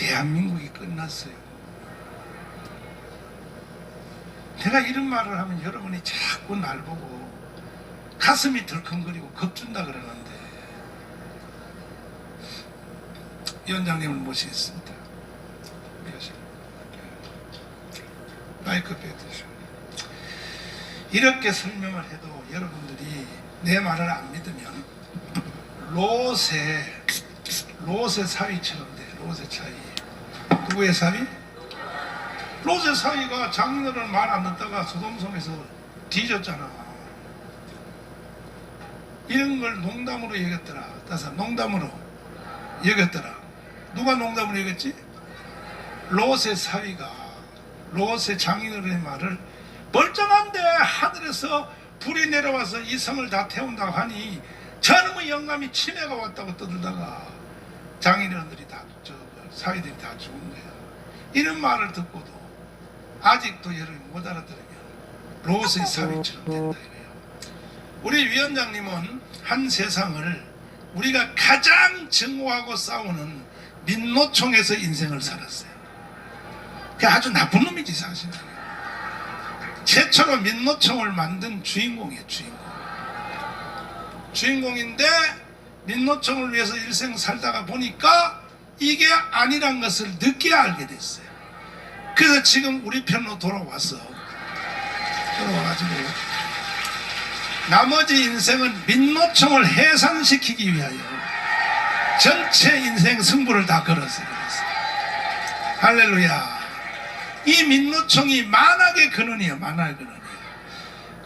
대한민국이 끝났어요. 내가 이런 말을 하면 여러분이 자꾸 날 보고 가슴이 덜컹거리고 겁준다 그러는데, 위원장님을 모시겠습니다. 마이크 빼주시고. 이렇게 설명을 해도 여러분들이 내 말을 안 믿으면 롯의 사위처럼 돼. 롯의 사위. 누구의 사위? 롯의 사위가 장인어른 말 안 듣다가 소돔성에서 뒤졌잖아. 이런 걸 농담으로 여겼더라. 따라서 농담으로 여겼더라. 누가 농담으로 여겼지? 롯의 사위가 롯의 장인어른의 말을 멀쩡한데 하늘에서 불이 내려와서 이 성을 다 태운다고 하니 저놈의 영감이 치매가 왔다고 떠들다가 장인어른들이 다, 사위들이 다 죽은 거야. 이런 말을 듣고도 아직도 여러분이 못 알아들으면 롯의 사위처럼 된다 이거예요. 우리 위원장님은 한 세상을 우리가 가장 증오하고 싸우는 민노총에서 인생을 살았어요. 그 아주 나쁜 놈이지 사실은. 최초로 민노총을 만든 주인공이에요. 주인공인데 민노총을 위해서 일생 살다가 보니까 이게 아니란 것을 늦게 알게 됐어요. 그래서 지금 우리 편으로 돌아와가지고 나머지 인생은 민노총을 해산시키기 위하여 전체 인생 승부를 다 걸었어요. 할렐루야. 이 민노총이 만악의 근원이에요. 만악의 근원이에요.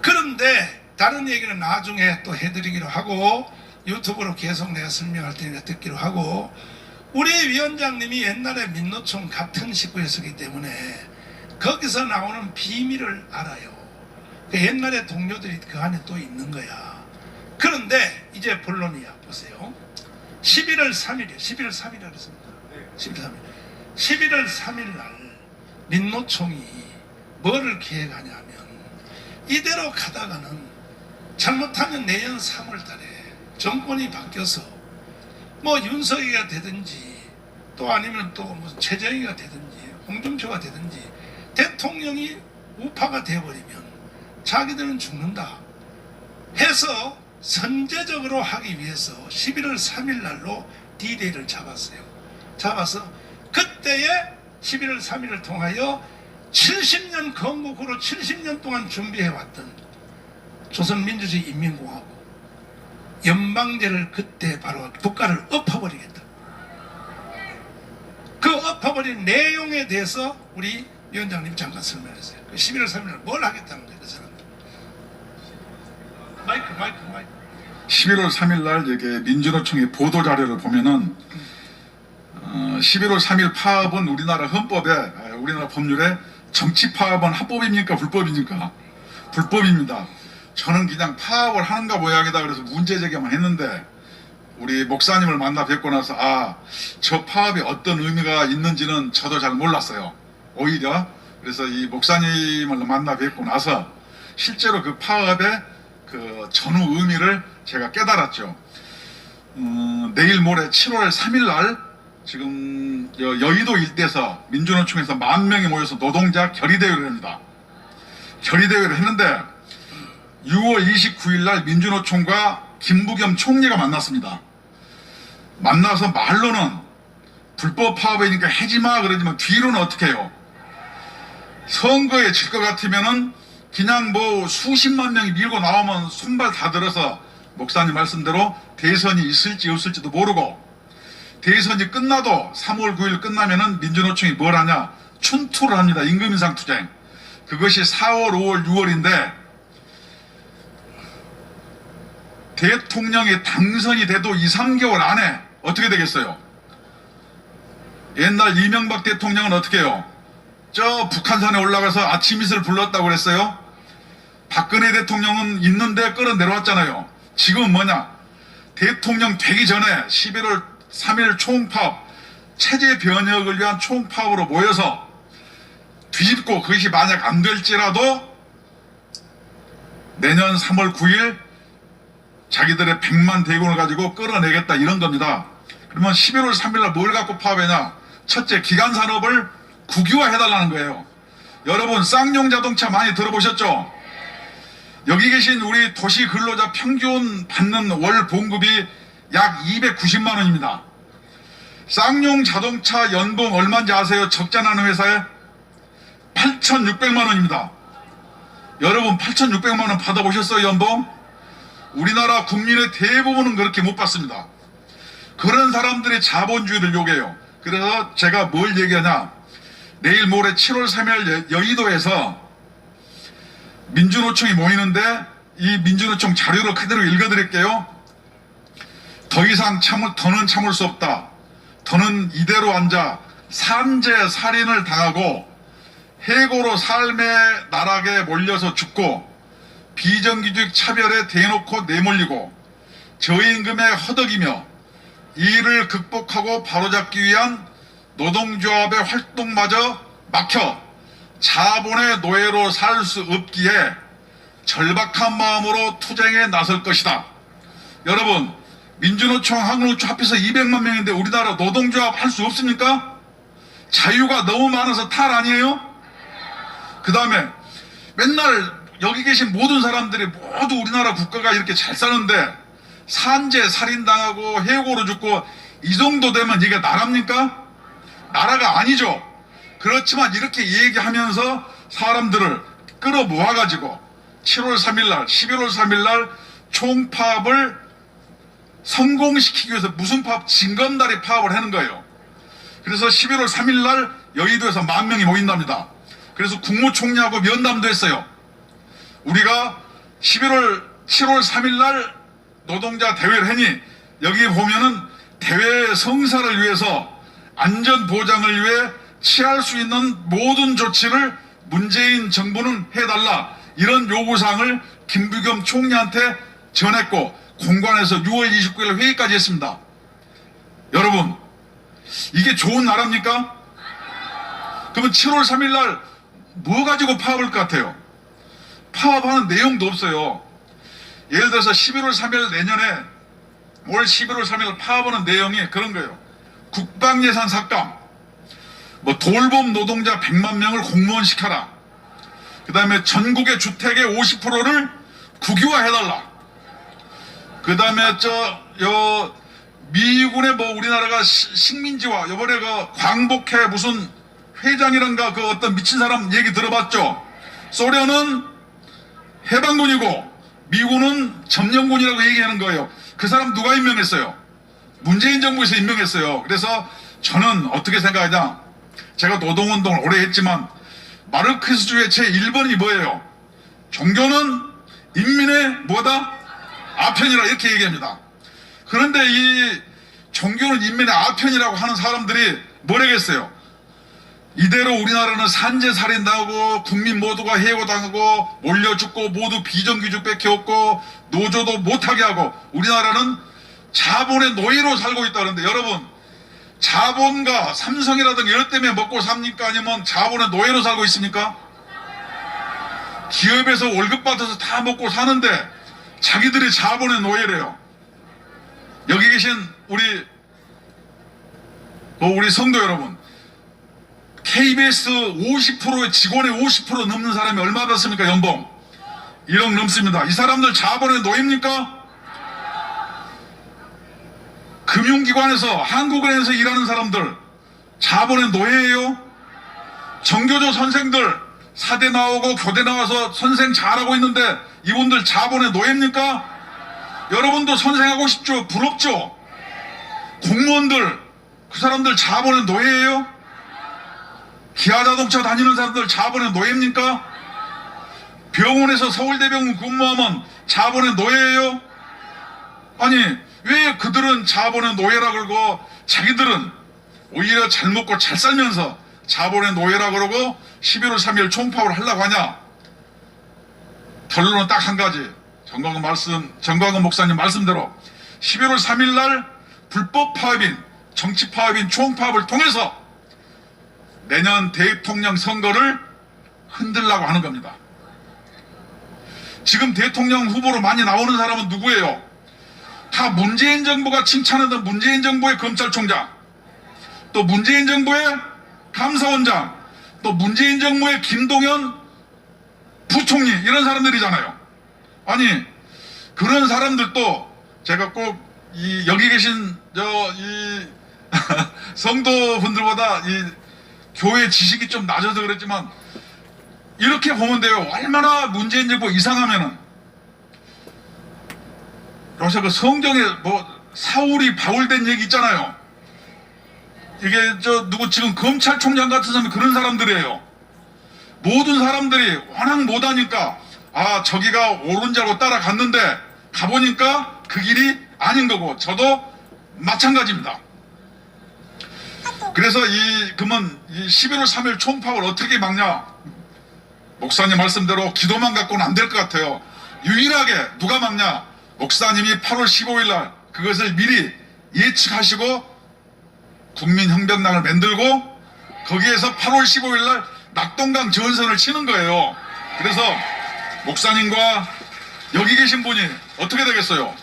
그런데 다른 얘기는 나중에 또 해드리기로 하고 유튜브로 계속 내가 설명할 테니까 듣기로 하고, 우리 위원장님이 옛날에 민노총 같은 식구였기 때문에 거기서 나오는 비밀을 알아요. 옛날에 동료들이 그 안에 또 있는 거야. 그런데 이제 본론이야. 보세요. 11월 3일이에요. 11월 3일이라고 했습니다. 11월 3일 날 민노총이 뭐를 계획하냐면, 이대로 가다가는 잘못하면 내년 3월 달에 정권이 바뀌어서 뭐 윤석이가 되든지 또 아니면 또 무슨 최재형이가 되든지 홍준표가 되든지 대통령이 우파가 되어버리면 자기들은 죽는다 해서 선제적으로 하기 위해서 11월 3일 날로 D-Day를 잡아서 그때에 11월 3일을 통하여 70년 건국 후로 70년 동안 준비해왔던 조선민주주의 인민공화국 연방제를 그때 바로 국가를 엎어버리겠다. 그 엎어버린 내용에 대해서 우리 위원장님 잠깐 설명했어요. 11월 3일 뭘 하겠다는 거예요, 그 사람들. 마이크. 11월 3일 날 여기 민주노총의 보도자료를 보면은 11월 3일 파업은 우리나라 헌법에, 우리나라 법률에 정치 파업은 합법입니까? 불법입니까? 불법입니다. 저는 그냥 파업을 하는가 모양이다 그래서 문제제기만 했는데, 우리 목사님을 만나 뵙고 나서 저 파업이 어떤 의미가 있는지는 저도 잘 몰랐어요. 오히려 그래서 이 목사님을 만나 뵙고 나서 실제로 그 파업의 그 전후 의미를 제가 깨달았죠. 내일 모레 7월 3일 날 지금 여의도 일대에서 민주노총에서 10,000명이 모여서 노동자 결의대회를 합니다. 결의대회를 했는데 6월 29일 날 민주노총과 김부겸 총리가 만났습니다. 만나서 말로는 불법 파업이니까 하지마 그러지만 뒤로는 어떻게 해요? 선거에 질 것 같으면은 그냥 뭐 수십만 명이 밀고 나오면 손발 다 들어서 목사님 말씀대로 대선이 있을지 없을지도 모르고, 대선이 끝나도 3월 9일 끝나면은 민주노총이 뭘 하냐? 춘투를 합니다. 임금인상 투쟁. 그것이 4월, 5월, 6월인데 대통령이 당선이 돼도 2, 3개월 안에 어떻게 되겠어요? 옛날 이명박 대통령은 어떻게 해요? 저 북한산에 올라가서 아침 이슬을 불렀다고 그랬어요. 박근혜 대통령은 있는데 끌어내려왔잖아요. 지금은 뭐냐? 대통령 되기 전에 11월 3일 총파업, 체제 변혁을 위한 총파업으로 모여서 뒤집고, 그것이 만약 안 될지라도 내년 3월 9일 자기들의 100만 대군을 가지고 끌어내겠다 이런 겁니다. 그러면 11월 3일 날 뭘 갖고 파업했냐? 첫째, 기간 산업을 국유화해달라는 거예요. 여러분, 쌍용 자동차 많이 들어보셨죠? 여기 계신 우리 도시 근로자 평균 받는 월 봉급이 약 290만 원입니다. 쌍용 자동차 연봉 얼마인지 아세요? 적자나는 회사에 8,600만 원입니다. 여러분, 8,600만 원 받아보셨어요, 연봉? 우리나라 국민의 대부분은 그렇게 못 받습니다. 그런 사람들이 자본주의를 요구해요. 그래서 제가 뭘 얘기하냐, 내일 모레 7월 3일 여의도에서 민주노총이 모이는데 이 민주노총 자료를 그대로 읽어드릴게요. 더 이상 더는 참을 수 없다. 더는 이대로 앉아 산재 살인을 당하고 해고로 삶의 나락에 몰려서 죽고 비정규직 차별에 대놓고 내몰리고 저임금에 허덕이며 이를 극복하고 바로잡기 위한 노동조합의 활동마저 막혀 자본의 노예로 살 수 없기에 절박한 마음으로 투쟁에 나설 것이다. 여러분, 민주노총, 한국노총 합해서 200만 명인데 우리나라 노동조합 할 수 없습니까? 자유가 너무 많아서 탈 아니에요? 그 다음에 맨날 여기 계신 모든 사람들이 모두 우리나라 국가가 이렇게 잘 사는데 산재 살인당하고 해고로 죽고 이 정도 되면 이게 나라입니까? 나라가 아니죠. 그렇지만 이렇게 얘기하면서 사람들을 끌어모아가지고 7월 3일날 11월 3일날 총파업을 성공시키기 위해서 무슨 파업? 징검다리 파업을 하는 거예요. 그래서 11월 3일날 여의도에서 10,000명이 모인답니다. 그래서 국무총리하고 면담도 했어요. 우리가 7월 3일날 노동자 대회를 하니 여기 보면은 대회 성사를 위해서 안전보장을 위해 취할 수 있는 모든 조치를 문재인 정부는 해달라, 이런 요구사항을 김부겸 총리한테 전했고 공관에서 6월 29일 회의까지 했습니다. 여러분, 이게 좋은 나라입니까? 그러면 7월 3일날 뭐 가지고 파업할 것 같아요? 파업하는 내용도 없어요. 예를 들어서 11월 3일 내년에 올 11월 3일 파업하는 내용이 그런 거예요. 국방예산 삭감, 뭐 돌봄 노동자 100만 명을 공무원 시켜라. 그 다음에 전국의 주택의 50%를 국유화해달라. 그 다음에 미군의 뭐 우리나라가 식민지화, 요번에 그 광복회 무슨 회장이란가 그 어떤 미친 사람 얘기 들어봤죠? 소련은 해방군이고 미군은 점령군이라고 얘기하는 거예요. 그 사람 누가 임명했어요? 문재인 정부에서 임명했어요. 그래서 저는 어떻게 생각하냐, 제가 노동운동을 오래 했지만 마르크스주의 제1번이 뭐예요? 종교는 인민의 뭐다? 아편이라 이렇게 얘기합니다. 그런데 이 종교는 인민의 아편이라고 하는 사람들이 뭐라겠어요? 이대로 우리나라는 산재살인당하고 국민 모두가 해고당하고 몰려 죽고 모두 비정규직 뺏겨왔고 노조도 못하게 하고 우리나라는 자본의 노예로 살고 있다는데, 여러분, 자본가 삼성이라든가 이럴 때문에 먹고 삽니까? 아니면 자본의 노예로 살고 있습니까? 기업에서 월급 받아서 다 먹고 사는데 자기들이 자본의 노예래요. 여기 계신 우리 성도 여러분, KBS 50%의 직원의 50% 넘는 사람이 얼마 받습니까? 연봉 1억 넘습니다. 이 사람들 자본의 노예입니까? 금융기관에서 한국은행에서 일하는 사람들 자본의 노예예요? 정교조 선생들 사대 나오고 교대 나와서 선생 잘하고 있는데 이분들 자본의 노예입니까? 여러분도 선생하고 싶죠? 부럽죠? 공무원들, 그 사람들 자본의 노예예요? 기아자동차 다니는 사람들 자본의 노예입니까? 병원에서 서울대병원 근무하면 자본의 노예예요? 아니, 왜 그들은 자본의 노예라 그러고 자기들은 오히려 잘 먹고 잘 살면서 자본의 노예라 그러고 11월 3일 총파업을 하려고 하냐? 결론은 딱 한 가지. 정광훈 목사님 말씀대로 11월 3일 날 불법 파업인, 정치 파업인 총파업을 통해서 내년 대통령 선거를 흔들려고 하는 겁니다. 지금 대통령 후보로 많이 나오는 사람은 누구예요? 다 문재인 정부가 칭찬하던 문재인 정부의 검찰총장, 또 문재인 정부의 감사원장, 또 문재인 정부의 김동연 부총리, 이런 사람들이잖아요. 아니, 그런 사람들도 제가 꼭 여기 계신 성도분들보다 이 교회 지식이 좀 낮아서 그랬지만 이렇게 보면 돼요. 얼마나 문재인 정부 이상하면은, 요새 그 성경에 사울이 바울된 얘기 있잖아요. 이게 누구 지금 검찰총장 같은 사람이 그런 사람들이에요. 모든 사람들이 워낙 못하니까 저기가 옳은 자고 따라갔는데 가보니까 그 길이 아닌 거고, 저도 마찬가지입니다. 그래서 그러면 이 11월 3일 총파업을 어떻게 막냐? 목사님 말씀대로 기도만 갖고는 안 될 것 같아요. 유일하게 누가 막냐? 목사님이 8월 15일 날 그것을 미리 예측하시고 국민혁명당을 만들고 거기에서 8월 15일 날 낙동강 전선을 치는 거예요. 그래서 목사님과 여기 계신 분이 어떻게 되겠어요?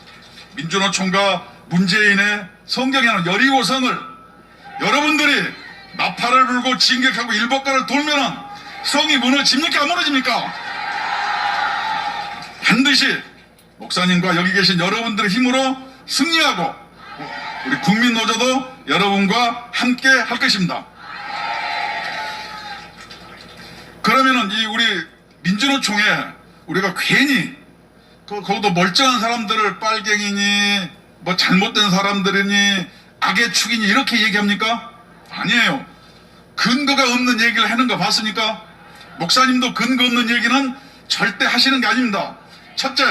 민주노총과 문재인의 성경에는 여리고성을 여러분들이 나팔을 불고 진격하고 일복가를 돌면은 성이 무너집니까? 안 무너집니까? 반드시 목사님과 여기 계신 여러분들의 힘으로 승리하고 우리 국민노조도 여러분과 함께 할 것입니다. 그러면은 우리 민주노총에 우리가 괜히 거기도 멀쩡한 사람들을 빨갱이니 잘못된 사람들이니 악의 축이니 이렇게 얘기합니까? 아니에요. 근거가 없는 얘기를 하는 거 봤습니까? 목사님도 근거 없는 얘기는 절대 하시는 게 아닙니다. 첫째,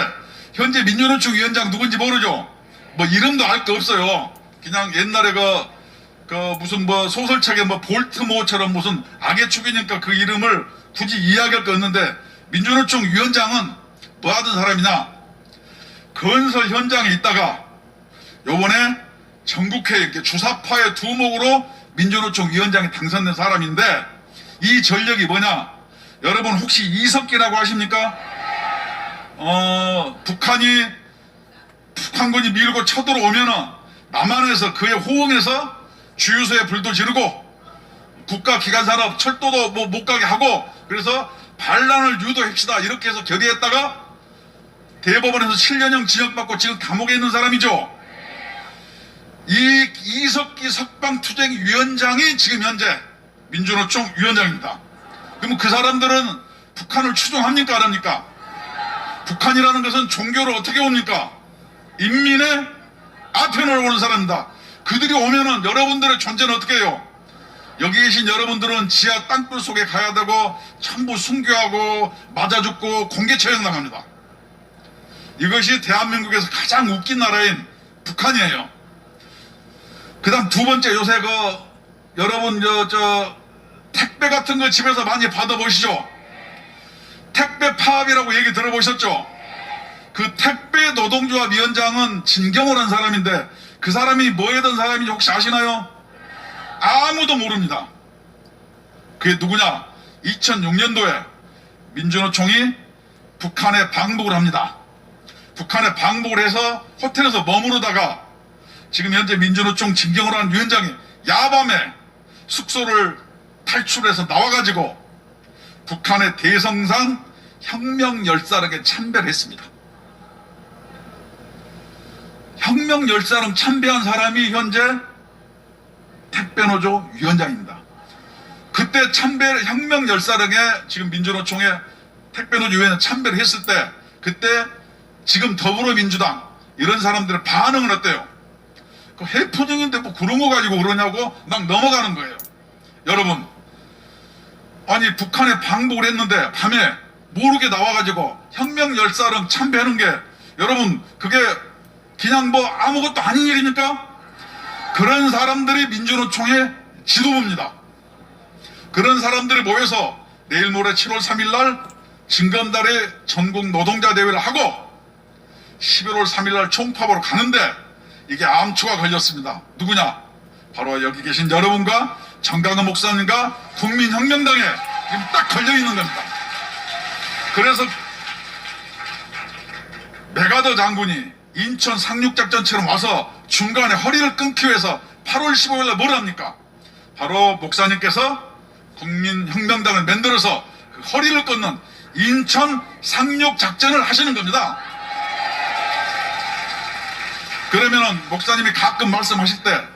현재 민주노총 위원장 누군지 모르죠? 이름도 알 거 없어요. 그냥 옛날에 무슨 소설책에 볼트모어처럼 무슨 악의 축이니까 그 이름을 굳이 이야기할 거 없는데, 민주노총 위원장은 뭐 하던 사람이냐? 건설 현장에 있다가 요번에 전국회 이렇게 주사파의 두목으로 민주노총 위원장에 당선된 사람인데, 이 전력이 뭐냐? 여러분 혹시 이석기라고 아십니까? 북한군이 밀고 쳐들어오면은 남한에서 그에 호응해서 주유소에 불도 지르고 국가기관산업 철도도 못 가게 하고, 그래서 반란을 유도합시다 이렇게 해서 결의했다가 대법원에서 7년형 징역받고 지금 감옥에 있는 사람이죠. 이 이석기 석방투쟁위원장이 지금 현재 민주노총 위원장입니다. 그러면 그 사람들은 북한을 추종합니까? 안 합니까? 북한이라는 것은 종교를 어떻게 옵니까? 인민의 아편을 오는 사람입니다. 그들이 오면은 여러분들의 존재는 어떻게 해요? 여기 계신 여러분들은 지하 땅굴 속에 가야 되고 전부 순교하고 맞아 죽고 공개 처형 당합니다. 이것이 대한민국에서 가장 웃긴 나라인 북한이에요. 그 다음 두 번째, 요새 여러분 택배 같은 거 집에서 많이 받아보시죠? 택배 파업이라고 얘기 들어보셨죠? 그 택배 노동조합 위원장은 진경을 한 사람인데 그 사람이 뭐 하던 사람인지 혹시 아시나요? 아무도 모릅니다. 그게 누구냐? 2006년도에 민주노총이 북한에 방북을 합니다. 북한에 방북을 해서 호텔에서 머무르다가 지금 현재 민주노총 진경을 한 위원장이 야밤에 숙소를 탈출해서 나와가지고 북한의 대성상 혁명열사에게 참배했습니다. 혁명열사랑 참배한 사람이 현재 택배노조 위원장입니다. 그때 혁명열사에게 지금 민주노총에 택배노조 위원장 참배를 했을 때 그때 지금 더불어민주당 이런 사람들의 반응은 어때요? 그 해프닝인데 그런 거 가지고 그러냐고 막 넘어가는 거예요. 여러분, 아니 북한에 방북을 했는데 밤에 모르게 나와가지고 혁명열사랑 참배하는 게 여러분 그게 그냥 아무것도 아닌 일입니까? 그런 사람들이 민주노총의 지도부입니다. 그런 사람들이 모여서 내일 모레 7월 3일 날 진검다리 전국 노동자 대회를 하고 11월 3일 날 총파업으로 가는데 이게 암초가 걸렸습니다. 누구냐? 바로 여기 계신 여러분과 정강은 목사님과 국민혁명당에 지금 딱 걸려있는 겁니다. 그래서 메가더 장군이 인천 상륙작전처럼 와서 중간에 허리를 끊기 위해서 8월 15일 날 뭘 합니까? 바로 목사님께서 국민혁명당을 만들어서 그 허리를 끊는 인천 상륙 작전을 하시는 겁니다. 그러면은 목사님이 가끔 말씀하실 때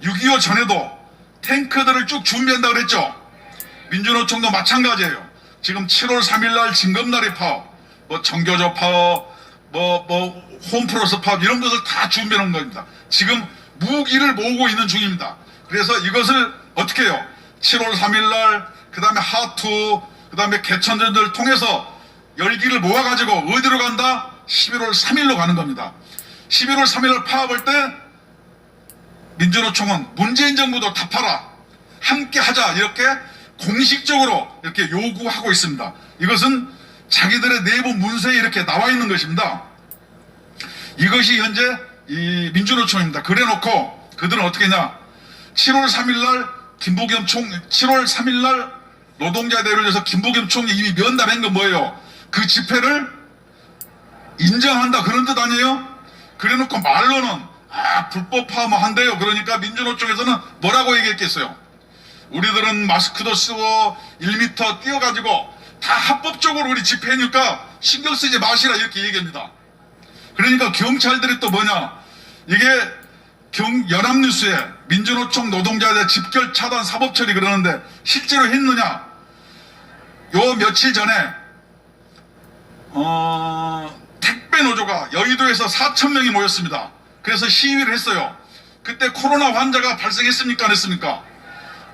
6.25 전에도 탱크들을 쭉 준비한다고 그랬죠. 민주노총도 마찬가지예요. 지금 7월 3일 날 징검다리 파업, 뭐 정교조 파업, 뭐 홈프로스 파업 이런 것을 다 준비하는 겁니다. 지금 무기를 모으고 있는 중입니다. 그래서 이것을 어떻게 해요? 7월 3일 날 그 다음에 하투, 그 다음에 개천전을 통해서 열기를 모아가지고 어디로 간다? 11월 3일로 가는 겁니다. 11월 3일 파업할 때 민주노총은 문재인 정부도 답하라, 함께 하자 이렇게 공식적으로 이렇게 요구하고 있습니다. 이것은 자기들의 내부 문서에 이렇게 나와 있는 것입니다. 이것이 현재 이 민주노총입니다. 그래놓고 그들은 어떻게 했냐? 7월 3일 날 김부겸 7월 3일 날 노동자 대회를 위해서 김부겸 총리 이미 면담한 건 뭐예요? 그 집회를 인정한다 그런 뜻 아니에요? 그래놓고 말로는 불법 파업한대요. 그러니까 민주노총에서는 뭐라고 얘기했겠어요? 우리들은 마스크도 쓰고 1m 뛰어가지고 다 합법적으로 우리 집회니까 신경 쓰지 마시라 이렇게 얘기합니다. 그러니까 경찰들이 또 뭐냐? 이게 연합뉴스에 민주노총 노동자들 집결 차단 사법 처리 그러는데 실제로 했느냐? 요 며칠 전에 택배 노조가 여의도에서 4,000명이 모였습니다. 그래서 시위를 했어요. 그때 코로나 환자가 발생했습니까? 안 했습니까?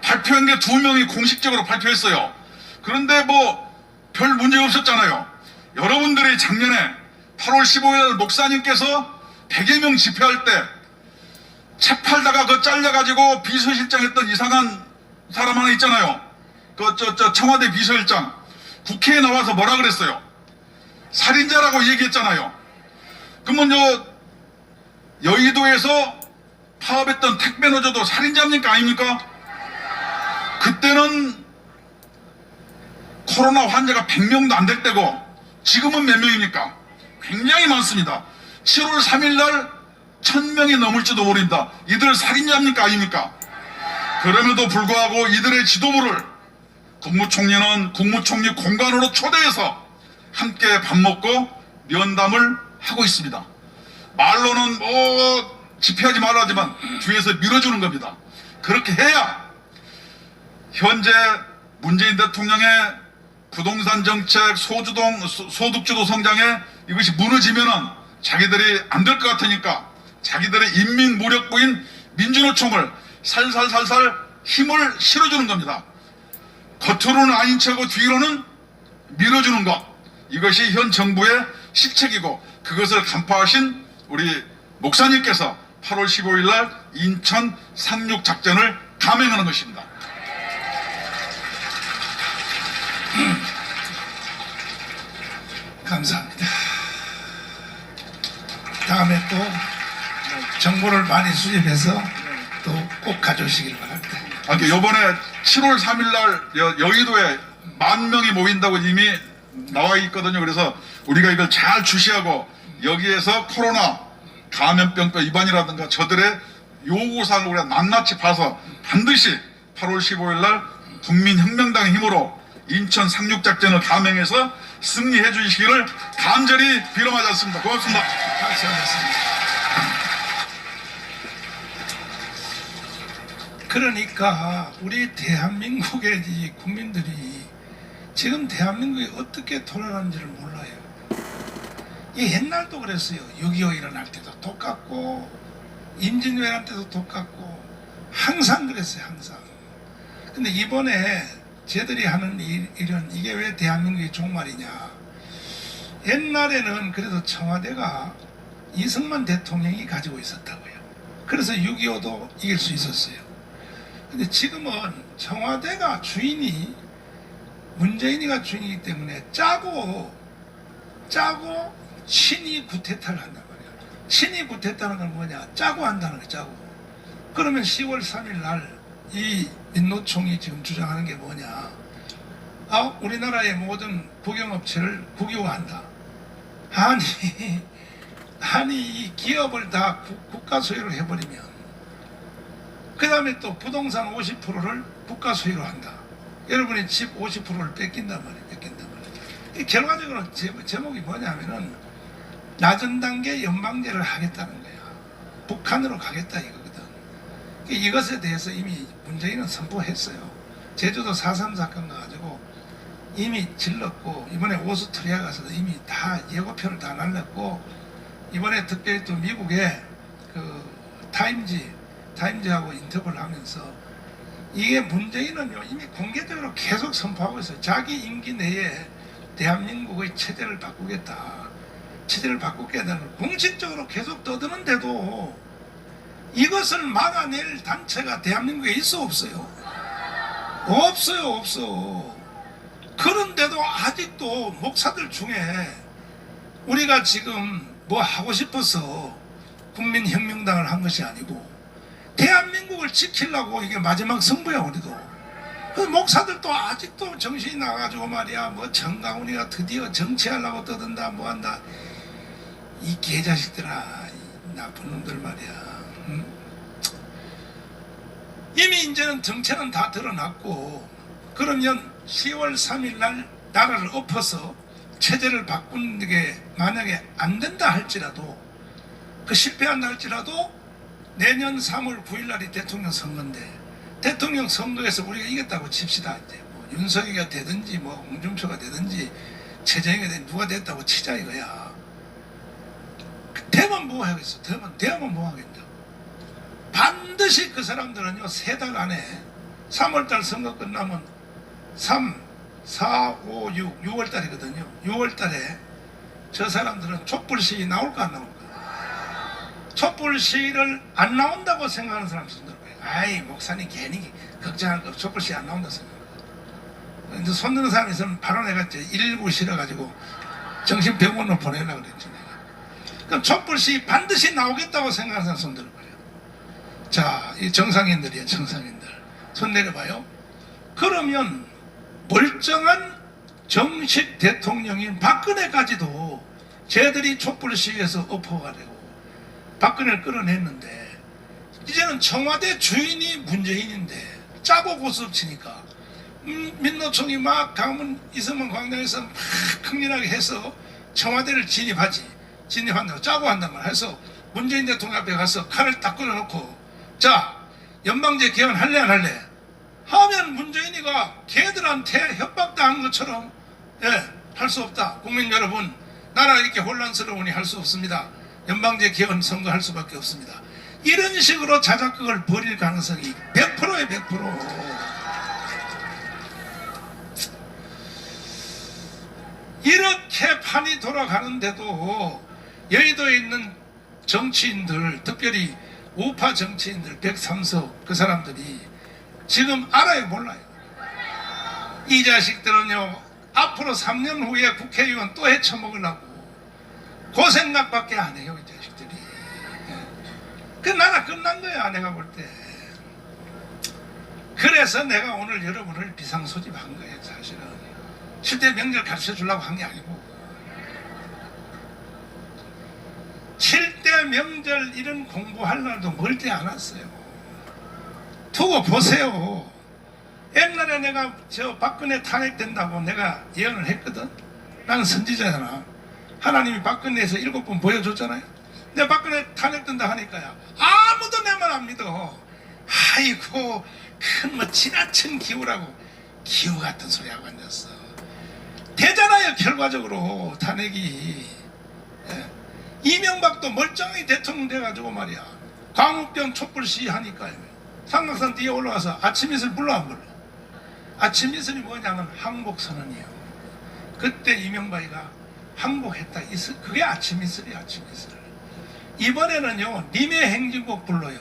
발표한 게 2명이 공식적으로 발표했어요. 그런데 뭐 별 문제 없었잖아요. 여러분들이 작년에 8월 15일 목사님께서 100여 명 집회할 때 책 팔다가 그 잘려가지고 비서실장 했던 이상한 사람 하나 있잖아요. 청와대 비서실장. 국회에 나와서 뭐라 그랬어요? 살인자라고 얘기했잖아요. 그러면 여의도에서 파업했던 택배 노조도 살인자입니까? 아닙니까? 그때는 코로나 환자가 100명도 안 될 때고 지금은 몇 명입니까? 굉장히 많습니다. 7월 3일 날 1,000명이 넘을지도 모릅니다. 이들 살인자입니까? 아닙니까? 그럼에도 불구하고 이들의 지도부를 국무총리는 국무총리 공간으로 초대해서 함께 밥 먹고 면담을 하고 있습니다. 말로는 집회하지 말라지만 뒤에서 밀어주는 겁니다. 그렇게 해야 현재 문재인 대통령의 부동산 정책, 소득주도 성장에 이것이 무너지면은 자기들이 안 될 것 같으니까 자기들의 인민무력부인 민주노총을 살살살살 힘을 실어주는 겁니다. 겉으로는 아닌 척하고 뒤로는 밀어주는 것. 이것이 현 정부의 실책이고 그것을 간파하신 우리 목사님께서 8월 15일 날 인천 상륙 작전을 감행하는 것입니다. 감사합니다. 다음에 또 정보를 많이 수집해서 또 꼭 가져오시길 바랍니다. 이번에 7월 3일 날 여의도에 10,000명이 모인다고 이미 나와 있거든요. 그래서 우리가 이걸 잘 주시하고 여기에서 코로나 감염병법 위반이라든가 저들의 요구사항을 우리가 낱낱이 봐서 반드시 8월 15일 날 국민혁명당의 힘으로 인천 상륙작전을 감행해서 승리해 주시기를 간절히 빌어마지 않습니다. 고맙습니다. 감사합니다. 그러니까 우리 대한민국의 이 국민들이 지금 대한민국이 어떻게 돌아가는지를 몰라요. 이 옛날도 그랬어요. 6.25 일어날 때도 똑같고 임진왜란 때도 똑같고 항상 그랬어요. 항상. 근데 이번에 쟤들이 하는 일은 이게 왜 대한민국의 종말이냐. 옛날에는 그래도 청와대가 이승만 대통령이 가지고 있었다고요. 그래서 6.25도 이길 수 있었어요. 근데 지금은 청와대가 주인이 문재인이가 주인이기 때문에 짜고 친이 구태타를 한단 말이야. 친이 구태타는 건 뭐냐? 짜고 한다는 거야. 짜고. 그러면 10월 3일 날 이 민노총이 지금 주장하는 게 뭐냐? 우리나라의 모든 국영업체를 국유화한다. 아니, 이 기업을 다 국가 소유로 해버리면 그 다음에 또 부동산 50%를 국가 소유로 한다. 여러분이 집 50%를 뺏긴단 말이에요. 이 결과적으로 제목이 뭐냐면은 낮은 단계 연방제를 하겠다는 거야. 북한으로 가겠다 이거거든. 이것에 대해서 이미 문재인은 선포했어요. 제주도 4.3 사건 가지고 이미 질렀고, 이번에 오스트리아 가서도 이미 다 예고표를 다 날렸고, 이번에 특별히 또 미국의 그 타임즈하고 인터뷰를 하면서 이게 문재인은요 이미 공개적으로 계속 선포하고 있어요. 자기 임기 내에 대한민국의 체제를 바꾸겠다. 체제를 바꾸겠다는 공식적으로 계속 떠드는데도 이것을 막아낼 단체가 대한민국에 있어 없어요? 없어. 그런데도 아직도 목사들 중에 우리가 지금 뭐 하고 싶어서 국민혁명당을 한 것이 아니고 대한민국을 지키려고 이게 마지막 승부야. 우리도 그 목사들도 아직도 정신이 나가지고 말이야, 뭐 정강훈이가 드디어 정치하려고 떠든다 뭐 한다. 이 개자식들아, 이 나쁜 놈들 말이야. 이미 이제는 정체는 다 드러났고, 그러면 10월 3일 날 나라를 엎어서 체제를 바꾸는 게 만약에 안 된다 할지라도, 그 실패한다 할지라도 내년 3월 9일 날이 대통령 선거인데, 대통령 선거에서 우리가 이겼다고 칩시다. 이제 뭐 윤석열이가 되든지 뭐 홍준표가 되든지 최재형이 되든지 누가 됐다고 치자 이거야. 되면 뭐 하겠어? 되면 뭐 하겠냐? 반드시 그 사람들은요 3달 안에 3월달 선거 끝나면 3, 4, 5, 6, 6월달이거든요. 6월달에 저 사람들은 촛불 시위 나올까 안 나올까? 촛불 시위를 안 나온다고 생각하는 사람 손들어 봐요. 아이 목사님 괜히 걱정할 거 촛불 시위 안 나온다 생각해요. 근데 손드는 사람이 있으면 바로 내가 119 실어가지고 정신병원으로 보내려고 그랬지 내가. 그럼 촛불 시위 반드시 나오겠다고 생각하는 사람 손들어 봐요. 자, 이 정상인들이에요. 정상인들 손 내려봐요. 그러면 멀쩡한 정식 대통령인 박근혜까지도 쟤들이 촛불 시위에서 엎어가려고 박근혜를 끌어냈는데, 이제는 청와대 주인이 문재인인데 짜고 고스톱치니까 민노총이 막 강문 이승만 광장에서 막 강렬하게 해서 청와대를 진입한다고 짜고 한단 말이야. 해서 문재인 대통령 앞에 가서 칼을 딱 끌어놓고 자 연방제 개헌 할래 안 할래 하면 문재인이가 걔들한테 협박당한 것처럼 할 수 없다. 국민 여러분, 나라 이렇게 혼란스러우니 할 수 없습니다. 연방제 개헌 선거할 수밖에 없습니다. 이런 식으로 자작극을 벌일 가능성이 100%에 100%. 이렇게 판이 돌아가는데도 여의도에 있는 정치인들, 특별히 우파 정치인들 103석 그 사람들이 지금 알아요 몰라요? 이 자식들은요 앞으로 3년 후에 국회의원 또 헤쳐먹으려고 그 생각밖에 안 해요. 이 자식들이. 그 나라 끝난 거야 내가 볼 때. 그래서 내가 오늘 여러분을 비상소집한 거예요. 사실은 7대 명절 가르쳐 주려고 한 게 아니고 7대 명절 이런 공부할 날도 멀지 않았어요. 두고 보세요. 옛날에 내가 저 박근혜 탄핵된다고 내가 예언을 했거든. 나는 선지자잖아. 하나님이 박근혜에서 7번 보여줬잖아요. 내가 박근혜 탄핵된다 하니까요 아무도 내 말 안 믿어. 아이고 큰 뭐 지나친 기우라고 기우 같은 소리 하고 앉았어. 되잖아요 결과적으로 탄핵이. 이명박도 멀쩡히 대통령 돼가지고 말이야 광우병 촛불 시위 하니까요 삼각산 뒤에 올라가서 아침 이슬 불러 안 불러? 아침 이슬이 뭐냐면 항복선언이에요. 그때 이명박이가 항복했다. 그게 아침 이슬이야. 아침 이슬. 이번에는요 님의 행진곡 불러요.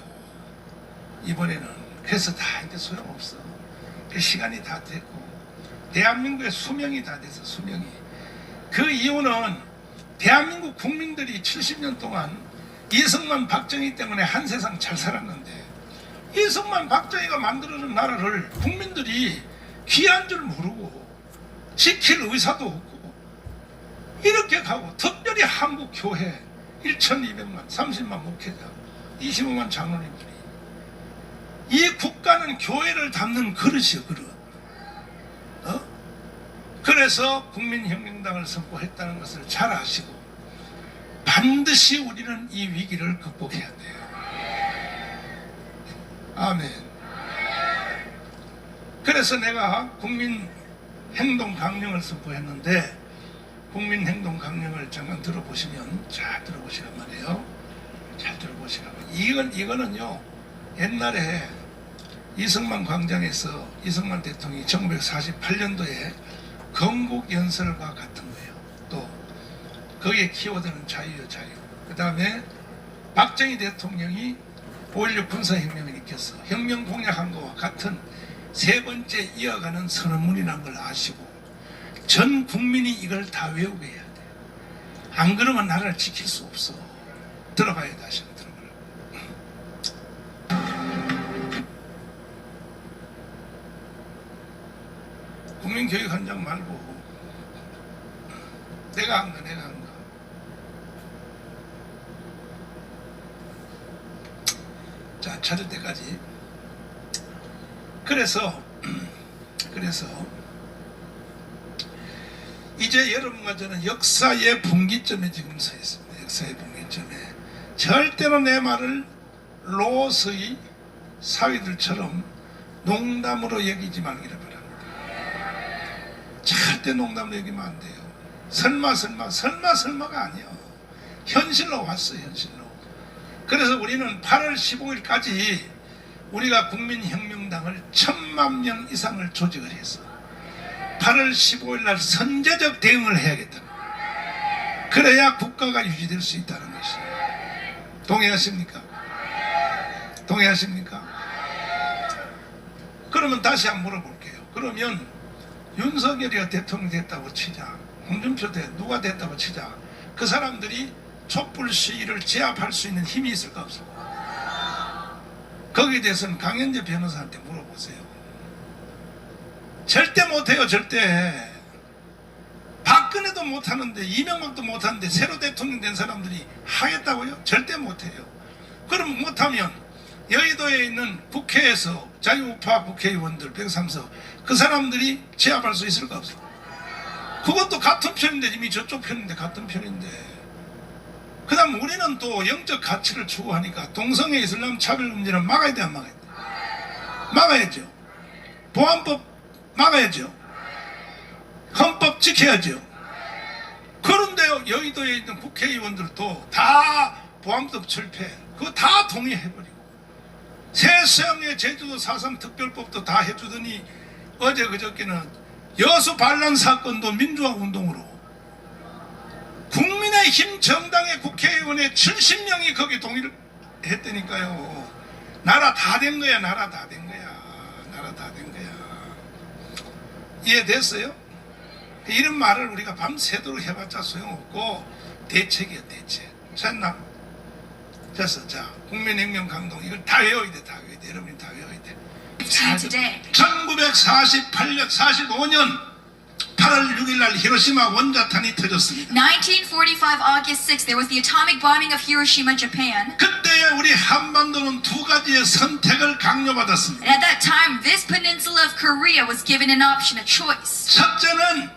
이번에는. 그래서 다 이제 소용없어. 그 시간이 다 됐고 대한민국의 수명이 다 됐어. 수명이. 그 이유는 대한민국 국민들이 70년 동안 이승만 박정희 때문에 한 세상 잘 살았는데 이승만 박정희가 만들어준 나라를 국민들이 귀한 줄 모르고 지킬 의사도 없고 이렇게 가고, 특별히 한국교회 1,200만 30만 목회자 25만 장로님들이 이 국가는 교회를 담는 그릇이요, 그릇. 그래서 국민혁명당을 선포했다는 것을 잘 아시고 반드시 우리는 이 위기를 극복해야 돼요. 아멘. 그래서 내가 국민행동강령을 선포했는데, 국민행동강령을 잠깐 들어보시면, 잘 들어보시란 말이에요. 잘 들어보시란 말이에요. 이거는요, 옛날에 이승만 광장에서 이승만 대통령이 1948년도에 건국연설과 같은 거예요. 또 거기에 키워드는 자유요, 자유. 그 다음에 박정희 대통령이 5.16 군사혁명을 일으켰어. 혁명 공약한 거와 같은 세 번째 이어가는 선언문이라는 걸 아시고 전 국민이 이걸 다 외우게 해야 돼. 안 그러면 나라를 지킬 수 없어. 들어봐야 돼. 다시 한번 들어봐라. 국민교육 현장 말고 내가 한 거. 자, 찾을 때까지. 그래서 이제 여러분과 저는 역사의 분기점에 지금 서 있습니다. 역사의 분기점에. 절대로 내 말을 로스의 사위들처럼 농담으로 여기지 말기를 바랍니다. 절대 농담으로 여기면 안 돼요. 설마가 아니에요. 현실로 왔어요. 현실로. 그래서 우리는 8월 15일까지 우리가 국민혁명당을 1000만 명 이상을 조직을 해서 8월 15일 날 선제적 대응을 해야겠다. 그래야 국가가 유지될 수 있다는 것이에요. 동의하십니까? 동의하십니까? 그러면 다시 한번 물어볼게요. 그러면 윤석열이가 대통령 됐다고 치자, 홍준표 누가 됐다고 치자, 그 사람들이 촛불 시위를 제압할 수 있는 힘이 있을까 없을까? 거기에 대해서는 강현재 변호사한테 물어보세요. 절대 못해요. 절대. 박근혜도 못하는데, 이명박도 못하는데 새로 대통령 된 사람들이 하겠다고요? 절대 못해요. 그럼 못하면 여의도에 있는 국회에서 자유우파 국회의원들 103석 그 사람들이 제압할 수 있을까 없을까? 그것도 같은 편인데, 이미 저쪽 편인데 같은 편인데. 그 다음 우리는 또 영적 가치를 추구하니까 동성애 이슬람 차별 문제는 막아야 돼, 안 막아야 돼? 막아야죠. 보안법 막아야죠. 헌법 지켜야죠. 그런데 여의도에 있는 국회의원들도 다 보안법 철폐 그거 다 동의해버리고 세상에 제주도 4.3 특별법도 다 해주더니 어제 그저께는 여수 반란 사건도 민주화 운동으로 국민의힘 정당의 국회의원의 70명이 거기 동의를 했다니까요. 나라 다 된 거야. 나라 다 된 거야. 나라 다 된 거야. 이해됐어요? 이런 말을 우리가 밤새도록 해봤자 소용없고 대책이야, 대책. 됐나? 됐어. 자, 국민혁명 강동 이걸 다 외워야 돼. 다 외워야 돼. 여러분이 다 외워야 돼. 1948년 45년 8월 6일 날 히로시마 원자탄이 터졌습니다. 1945 August 6th, there was the atomic bombing of Hiroshima, Japan. 그때 우리 한반도는 두 가지의 선택을 강요받았습니다. And at that time, this peninsula of Korea was given an option, a choice. 첫째는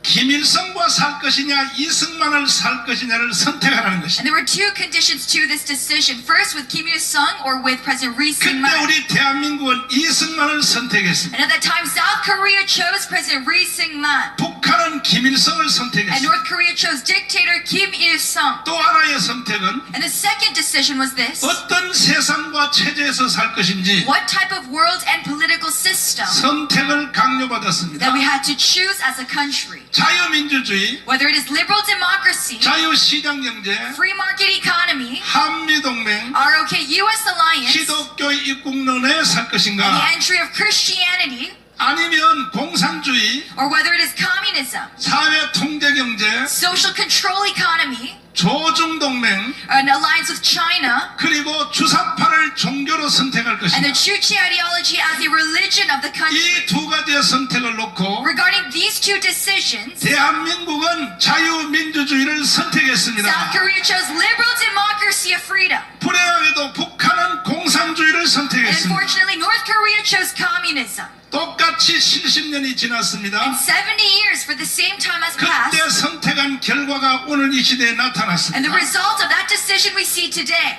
김일성과 살 것이냐 이승만을 살 것이냐를 선택하라는 And 것입니다. there were two conditions to this decision. First, with Kim Il-sung or with President Ri 그때 Syngman. 우리 대한민국은 이승만을 선택했습니다. And at that time, South Korea chose President Ri Syngman. 북한은 김일성을 And 선택했습니다. North Korea chose dictator Kim Il-sung. 또 하나의 선택은 And the second decision was this. 어떤 세상과 체제에서 살 것인지 What type of world and political system 선택을 강요받았습니다. that we had to choose as a country. 자유민주주의, Whether it is liberal democracy, 자유시장경제, free market economy, 한미동맹, ROK-US alliance, 기독교 입국론에 살 and 것인가 the entry of Christianity, 아니면 공산주의, or whether it is communism, 사회 통제경제, social control economy, 조중동맹 an alliance with China, 그리고 주사파를 종교로 선택할 and the 것인가 Chuchi ideology as a religion of the country. 이 두 가지의 선택을 놓고 Regarding these two decisions, 대한민국은 자유민주주의를 선택했습니다. South Korea chose liberal democracy of freedom. 불행하게도 북한은 공산주의를 And 선택했습니다. unfortunately, North Korea chose communism. 똑같이 70년이 지났습니다. And 70 years for the same time has 그때 passed. 선택한 결과가 오늘 이 시대에 And the 나타났습니다. result of that decision we see today.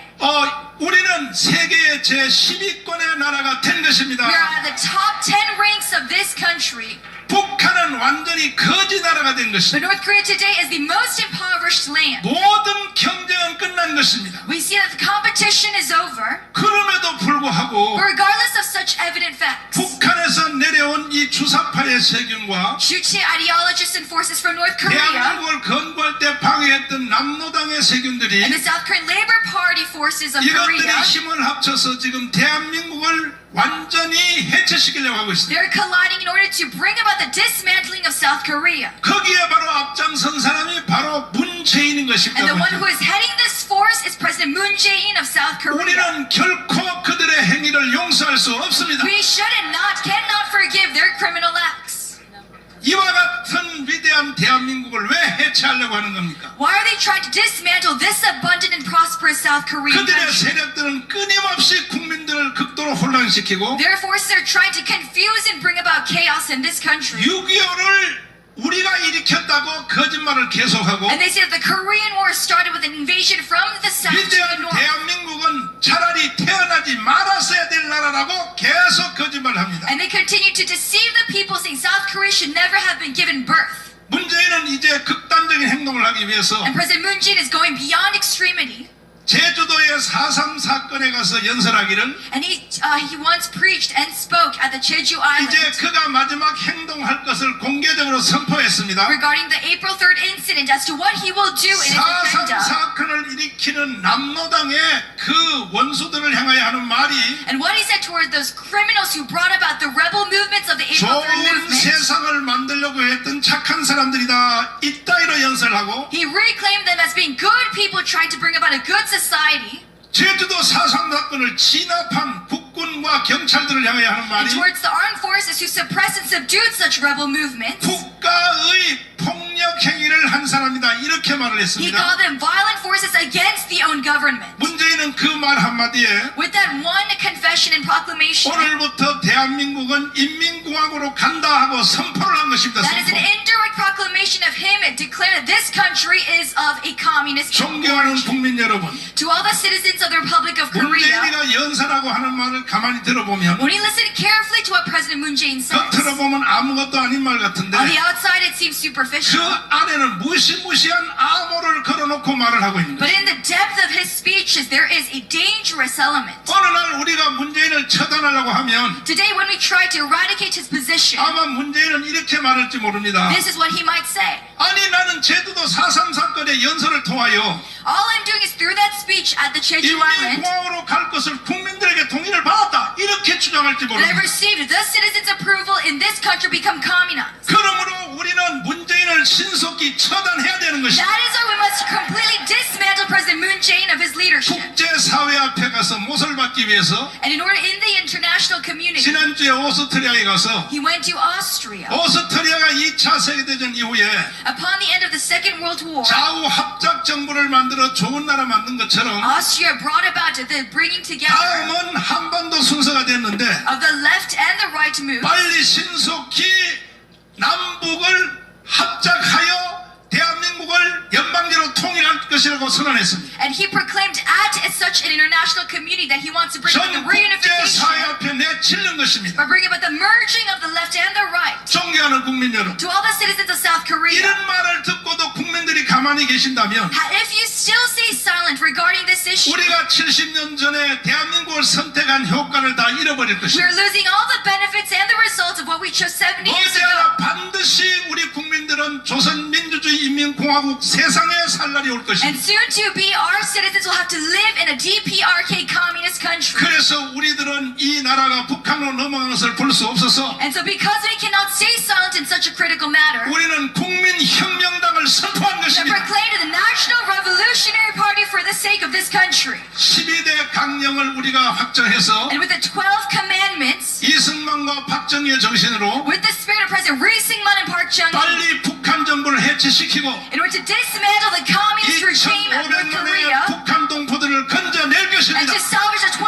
우리는 세계의 제12권의 나라가 된 것입니다. We are at the top 10 ranks of this country. 북한은 완전히 거지 나라가 된 But 것입니다. North Korea today is the most impoverished land. 모든 경쟁은 끝난 것입니다. We see that the competition is over. 그럼에도 불구하고 But regardless of such evident facts, 북한에서 내려온 이 주사파의 세균과 Juche ideologists and forces from North Korea 대한민국을 건국할 때 방해했던 남노당의 세균들이 and the South Korean Labor Party forces of 이것들이 Korea, 힘을 합쳐서 지금 대한민국을 완전히 해체시키려고 하고 있습니다. they're colliding in order to bring about the dismantling of South Korea. 거기에 바로 앞장선 사람이 바로 문재인인 것입니다. And the one who is heading this force is President Moon Jae-in of South Korea. 우리는 결코 그들의 행위를 용서할 수 없습니다. We should and cannot forgive their criminal acts. 이와 같은 위대한 대한민국을 왜 해체하려고 하는 겁니까? Why are they trying to dismantle this abundant and prosperous South Korean 그들의 country? 세력들은 끊임없이 국민들을 극도로 혼란시키고 Their forces are trying to confuse and bring about chaos in this country. 6.25를 우리가 일으켰다고 거짓말을 계속하고 And they say that the Korean War started with an invasion from the south to the 위대한 north. 대한민국은 차라리 태어나지 말았어야 될 나라라고 계속 거짓말합니다. And they continue to deceive the people, saying South Korea should never have been given birth. 문재인은 이제 극단적인 행동을 하기 위해서 And President Moon Jae-in is going beyond extremity. 제주도의 4.3 사건에 가서 연설하기를 And he once preached and spoke at the Jeju Island 이제 그가 마지막 행동할 것을 공개적으로 선포했습니다. regarding the April 3rd incident as to what he will do in his 4.3 agenda. 사건을 일으키는 남노당의 그 원수들을 향하여 하는 말이 And what he said toward those criminals who brought about the rebel movements of the April 3rd 좋은 movement. 세상을 만들려고 했던 착한 사람들이다 이따위로 연설하고 He reclaimed them as being good people trying to bring about a good society. 제주도 4.3 사건을 진압한 국군과 경찰들을 향하여 하는 말이 And towards the armed forces who suppressed and subdued such rebel movements. 국가의 폭력 행위를 한 사람이다 이렇게 말을 He 했습니다. called them violent forces against the own government. 문재인은 그 말 한마디에 With that one confession and proclamation, 오늘부터 대한민국은 인민공화국으로 간다 하고 선포를 한 것입니다. that is an 선포. indirect proclamation of him and declare that this country is of a communist 존경하는 origin. 국민 여러분, To all the citizens of the Republic of Korea, 문재인이가 연설하고 하는 말을 가만히 들어보면 when you listen carefully to what President Moon Jae-in says, 겉으로 보면 아무것도 아닌 말 같은데 on the outside it seems 그 superficial, 안에는 무시무시한 암호를 걸어놓고 말을 하고 있는 but 거예요. in the depth of his speeches there is a dangerous element. 어느 날 우리가 문재인을 처단하려고 하면 Today when we try to eradicate his position, 아마 문재인은 이렇게 말할지 모릅니다. this is what he might say. 아니 나는 제주도 4.3 사건의 연설을 통하여 All I'm doing is through that speech at the Jeju Island 인민공화국으로 갈 것을 국민들에게 동의를 받았다 이렇게 주장할지 that I've 모릅니다. received the citizens' approval in this country become communized. 그러므로 우리는 문재인을 신속히 처단해야 되는 것입니다. That is why we must completely dismantle President Moon Jae-in of his leadership. 국제사회 앞에 가서 못을 받기 위해서 And in order in the international community, 지난주에 오스트리아에 가서 he went to Austria. 오스트리아가 2차 세계대전 이후에 Upon the end of the Second World War, 좌우 합작 정부를 만들어 좋은 나라 만든 것처럼 Austria brought about the bringing together 다음은 한반도 순서가 됐는데 of the left and the right move. 빨리 신속히 남북을 합작하여 대한민국을 연방제로 통일할 것이라고 선언했습니다. And he proclaimed at such an international community that he wants to bring about the 전 국제사회 reunification 앞에 내치는 것입니다. by bringing about the merging of the left and the right. 존경하는 국민 여러분, To all the citizens of South Korea, 이런 말을 듣고도 국민들이 가만히 계신다면 if you still stay silent regarding this issue, 우리가 70년 전에 대한민국을 선택한 효과를 다 잃어버릴 we 것입니다. are losing all the benefits and the results of what we chose 70 years ago. 머지않아 반드시 우리 국민들은 조선민주주의 인민공화국 세상에 살 날이 올 And 것입니다. soon to be, our citizens will have to live in a DPRK communist country. 그래서 우리들은 이 나라가 북한으로 넘어가는 것을 볼 수 없어서 And so because we cannot stay silent in such a critical matter, 우리는 국민혁명당을 선포한 we have 것입니다. proclaimed the National Revolutionary Party for the sake of this country. 12대 강령을 우리가 확정해서 And with the 12 commandments, 이승만과 박정희의 정신으로 with the spirit of President Ri Sing-man and Park Chung-hee, 빨리 북한 정부를 해체시키고 in order to dismantle the communist regime of North 2,500만의 Korea 북한 동포들을 건져낼 and 것입니다. to salvage the 25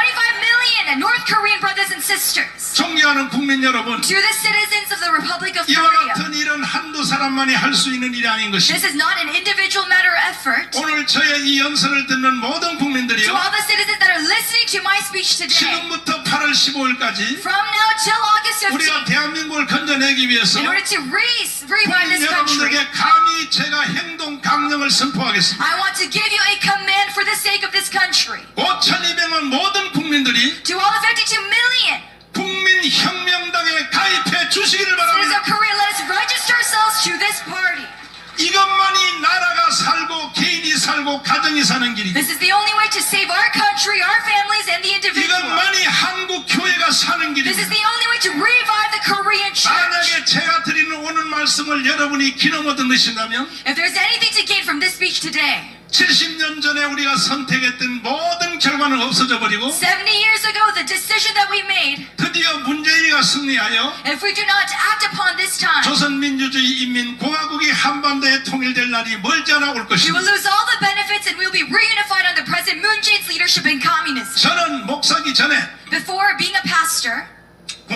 registers. 존경하는 국민 여러분, To the citizens of the Republic of 이와 Korea, 같은 일은 한두 사람만이 할 수 있는 일이 아닌 this 것입니다. is not an individual matter of effort. 오늘 저의 이 연설을 듣는 모든 To 국민들이요, all the citizens that are listening to my speech today, 지금부터 8월 15일까지 from now till August 우리가 15th, 대한민국을 건져내기 위해서 in order to revive 국민 this country, 여러분들에게 감히 제가 행동 강령을 선포하겠습니다. I want to give you a command for the sake of this country. 5,200만 모든 국민들이 To all the 52 million 국민혁명당에 가입해 주시기를 citizens 바랍니다. of Korea, let us register ourselves to this party. 이것만이 나라가 살고 개인이 살고 가정이 사는 길이고, This is the only way to save our country, our families, and the individual. 이것만이 한국 교회가 사는 This is 길입니다. the only way to revive the Korean church. 만약에 제가 드리는 오늘 말씀을 여러분이 기름 얻은 것이라면 If there's anything to gain from this speech today, 70년 전에 우리가 선택했던 모든 결과는 없어져 버리고 70 years ago, the decision that we made, 드디어 문재인이가 승리하여 if we do not act upon this time, 조선민주주의 인민공화국이 한반도에 통일될 날이 멀지 않아 올 we will 것입니다. lose all the benefits and we'll be reunified under President Moon Jae-in's leadership in communism. 저는 목사기 전에 Before being a pastor,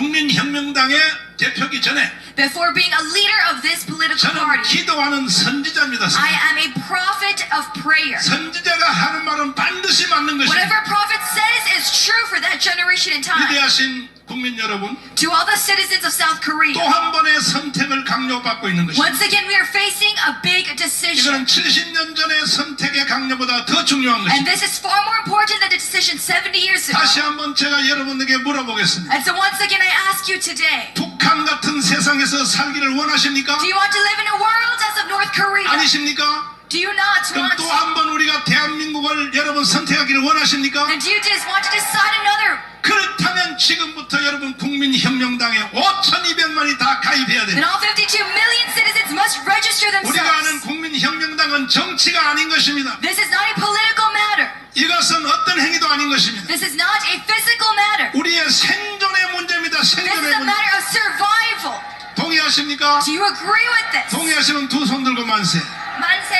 국민혁명당의 대표기 전에 before being a leader of this political 저는 party, 기도하는 선지자입니다. I am a prophet of prayer. 선지자가 하는 말은 반드시 맞는 것입니다. Whatever prophet says is true for that generation in time. 위대하신 국민 여러분, To all the citizens of South Korea, 또 한 번의 선택을 강요받고 있는 것입니다. once again we are facing a big decision. 이거는 70년 전의 선택의 강요보다 더 중요한 And 것입니다. this is far more important than the decision 70 years ago. 다시 한번 제가 여러분에게 물어보겠습니다. And so once again I ask you today, 북한 같은 세상에서 살기를 원하십니까? do you want to live in a world as of North Korea? 아니십니까? Do you not 그럼 want 또 to? 한 번 우리가 대한민국을 여러분 선택하기를 원하십니까? And do you just want to decide another? 그렇다면 지금부터 여러분 국민혁명당에 5,200만이 다 가입해야 Then 돼요. all 52 million citizens must register 우리가 아는 themselves. 국민혁명당은 정치가 아닌 것입니다. This is not a political matter. 이것은 어떤 행위도 아닌 것입니다. This is not a physical matter. 우리의 생존의 문제입니다. This is 생존의 a 문제. matter of survival. 동의하십니까? Do you agree with this? 동의하시면 두 손 들고 만세. 만세.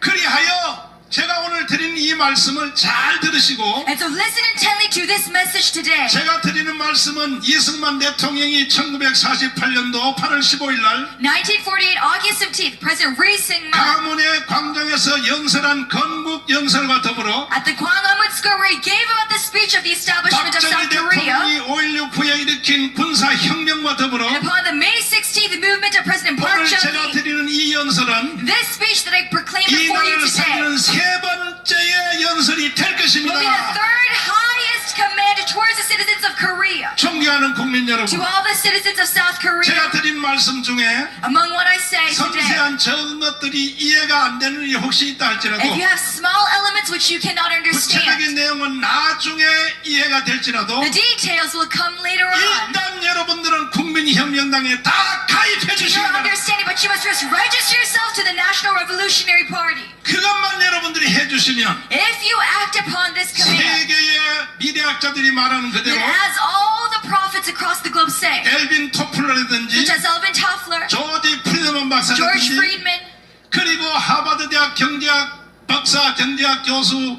그리하여 제가 오늘 드린 이 말씀을 잘 들으시고, And so listen intently to this message today. 제가 드리는 말씀은 이승만 대통령이 1948년도 8월 15일 날 1948, August 15th, President Ri Syngman 강원의 광장에서 연설한 건국 연설과 더불어 at the Gwanghwamun Square where he gave about the speech of the establishment of 박정희 South Korea. 대통령이 5.16 후에 일으킨 군사혁명과 더불어 And upon the May 16th movement of President Park 오늘 제가 Chung-hee, 드리는 이 연설은 this speech that I proclaim 이 before you 나라를 today 살리는 세 번째의 연설이 될 will be the 것입니다. third highest command towards the citizens of Korea. 존경하는 국민 여러분, To all the citizens of South Korea, 제가 드린 말씀 중에 among what I say today, 섬세한 적은 것들이 이해가 안 되는 일이 혹시 있다 할지라도 if you have small elements which you cannot understand, 구체적인 내용은 나중에 이해가 될지라도 the details will come later on. 일단 여러분들은 국민혁명당에 다 가입해 You're 주시기 바랍니다. understanding, but you must first register yourself to the National Revolutionary Party. 그것만 여러분들이 해주시면 If you act upon this command, 세계의 미래학자들이 말하는 then 그대로 as all the prophets across the globe say, 엘빈 토플러라든지 such as Alvin Toffler, 조지 프리드먼 George 박사라든지 Friedman, 그리고 하버드 대학 경제학 박사 경제학 교수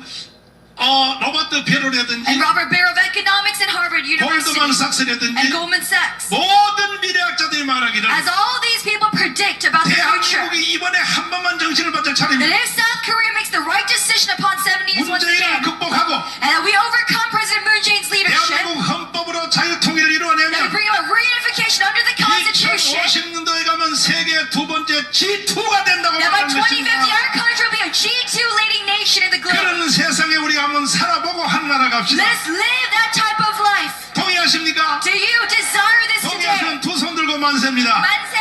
로버트 베로라든지 and Robert Barrow of Economics at Harvard University, 골드만 삭스라든지 and Goldman Sachs, 모든 미래학자들이 말하기를 as all these people predict about the future, 대한민국이 이번에 한 번만 정신을 바짝 that 차리면 if South Korea makes the right decision upon 70 years once 문재인을 again, 극복하고 and that we overcome President Moon Jae-in's leadership, 대한민국 헌법으로 자유통일을 that we 이루어내면 bring about reunification under the Constitution, 2050년도에 가면 세계 두 번째 G2가 된다고 that by 말하는 2050 것입니다. our country will be a G2 leading nation in the globe. 그런 세상에 우리가 한번 살아보고 하나라 갑시다. Let us live that type of life. 동의하십니까? Do you desire this today? 동의하시면 두 손 들고 만세입니다. 만세!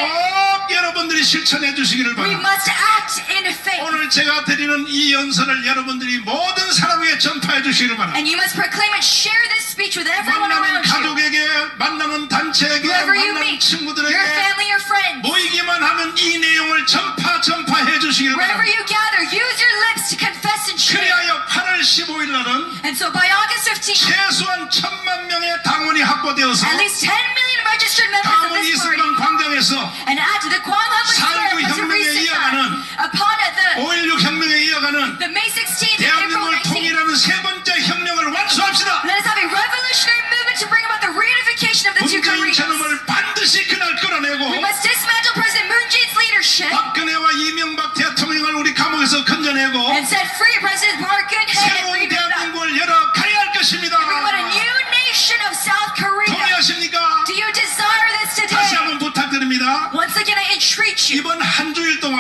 꼭 여러분들이 실천해 주시기를 We 바랍니다. must act in faith. 오늘 제가 드리는 이 연설을 여러분들이 모든 사람에게 전파해 주시기를 바랍니다. And you must proclaim and share this speech with everyone 만나는 around you. 가족에게, 만나는 단체에게, Whoever you 만나는 meet, 친구들에게 your family, your friends. 모이기만 하면 이 내용을 전파해 주시기를 Wherever 바랍니다. you gather, use your lips to confess and share. 그리하여 8월 15일 날은 And so by August 15th, 최소한 1,000만 명의 당원이 확보되어서 at least 10 million registered members of 강원 this party, 이승만 광장에서 and at the Gwanghwamun Square, 4.19 President 혁명에 Ri 이어가는 Syngman, upon the 5.16 혁명에 이어가는 May 16th and April 대한민국을 19th, 통일하는 세 번째 혁명을 완수합시다. let us have a revolutionary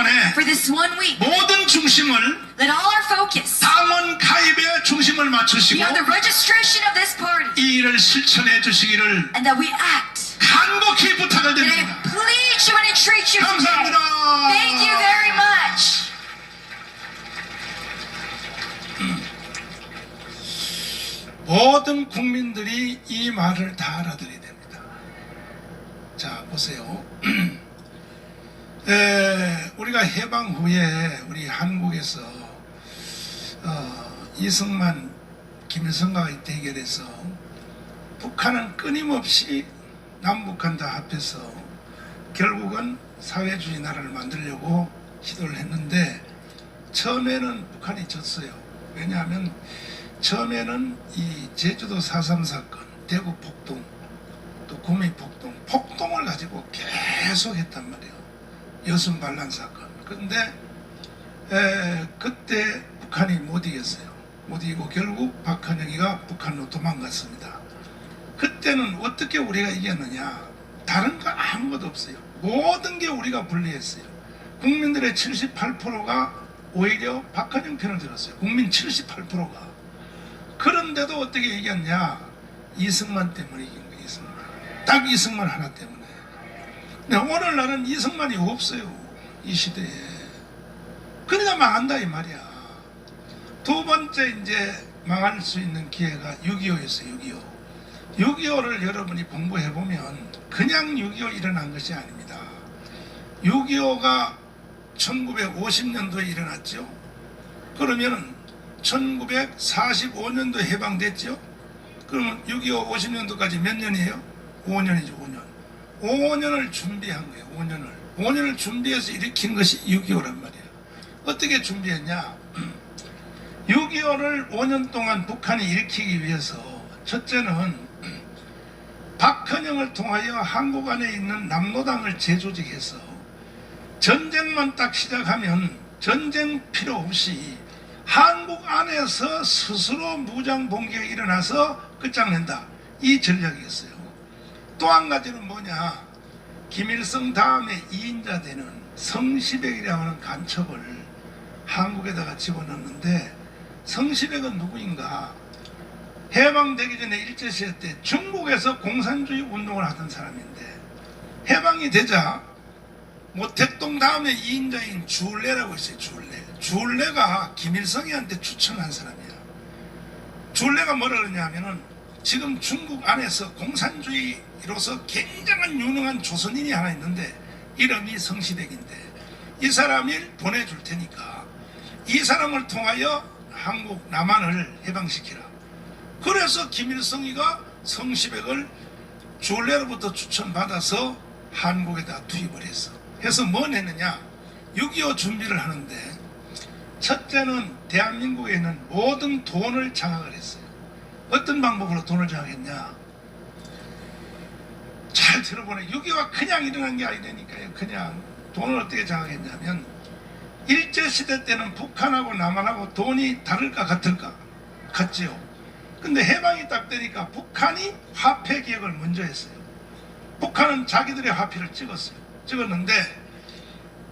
동안에 for this 1 week, 모든 중심을 let all our focus 당원 가입에 중심을 be 맞추시고 on the registration of this party, 이 일을 실천해 주시기를 and that we act. 간곡히 부탁을 And I 드립니다. plead you and entreat you today. 감사합니다. Thank you very much. 모든 국민들이 이 말을 다 알아들어야 됩니다. 자, 보세요. 우리가 해방 후에 우리 한국에서 이승만, 김일성과의 대결에서 북한은 끊임없이 남북한 다 합해서 결국은 사회주의 나라를 만들려고 시도를 했는데 처음에는 북한이 졌어요. 왜냐하면 처음에는 이 제주도 4.3 사건, 대구 폭동, 또 구미 폭동, 폭동을 가지고 계속 했단 말이에요. 여순 반란 사건. 그런데 그때 북한이 못 이겼어요. 못 이기고 결국 박헌영이가 북한으로 도망갔습니다. 그때는 어떻게 우리가 이겼느냐? 다른 거 아무것도 없어요. 모든 게 우리가 불리했어요. 국민들의 78%가 오히려 박헌영 편을 들었어요. 국민 78%가. 그런데도 어떻게 이겼냐? 이승만 때문에 이긴 거예요. 이승만. 딱 이승만 하나 때문에. 근데 오늘날은 이승만이 없어요. 이 시대에. 그러니까 망한다 이 말이야. 두 번째 이제 망할 수 있는 기회가 6.25였어요. 6.25. 6.25를 여러분이 공부해보면 그냥 6.25 일어난 것이 아닙니다. 6.25가 1950년도에 일어났죠. 그러면 1945년도에 해방됐죠. 그러면 6.25 50년도까지 몇 년이에요? 5년이죠. 5년. 5년을 준비한 거예요. 5년을 준비해서 일으킨 것이 6.25란 말이에요. 어떻게 준비했냐? 6.25를 5년 동안 북한이 일으키기 위해서 첫째는 박헌영을 통하여 한국 안에 있는 남노당을 재조직해서 전쟁만 딱 시작하면 전쟁 필요 없이 한국 안에서 스스로 무장 봉기가 일어나서 끝장낸다. 이 전략이었어요. 또 한 가지는 뭐냐? 김일성 다음에 2인자 되는 성시백이라고 하는 간첩을 한국에다가 집어넣는데 성시백은 누구인가? 해방되기 전에 일제시대 때 중국에서 공산주의 운동을 하던 사람인데 해방이 되자 모택동 다음에 2인자인 주울레라고 있어요. 주울레가 김일성이한테 추천한 사람이야. 주울레가 뭐라 그러냐면은 지금 중국 안에서 공산주의로서 굉장한 유능한 조선인이 하나 있는데 이름이 성시백인데 이 사람을 보내줄 테니까 이 사람을 통하여 한국 남한을 해방시키라. 그래서 김일성이가 성시백을 주울레로부터 추천받아서 한국에다 투입을 했어. 해서 뭘 했느냐? 6.25 준비를 하는데 첫째는 대한민국에 있는 모든 돈을 장악을 했어요. 어떤 방법으로 돈을 장악했냐? 잘 들어보네. 6.25가 그냥 일어난 게 아니라니까요. 그냥 돈을 어떻게 장악했냐면 일제시대 때는 북한하고 남한하고 돈이 다를까 같을까? 같지요. 근데 해방이 딱 되니까 북한이 화폐 개혁을 먼저 했어요. 북한은 자기들의 화폐를 찍었는데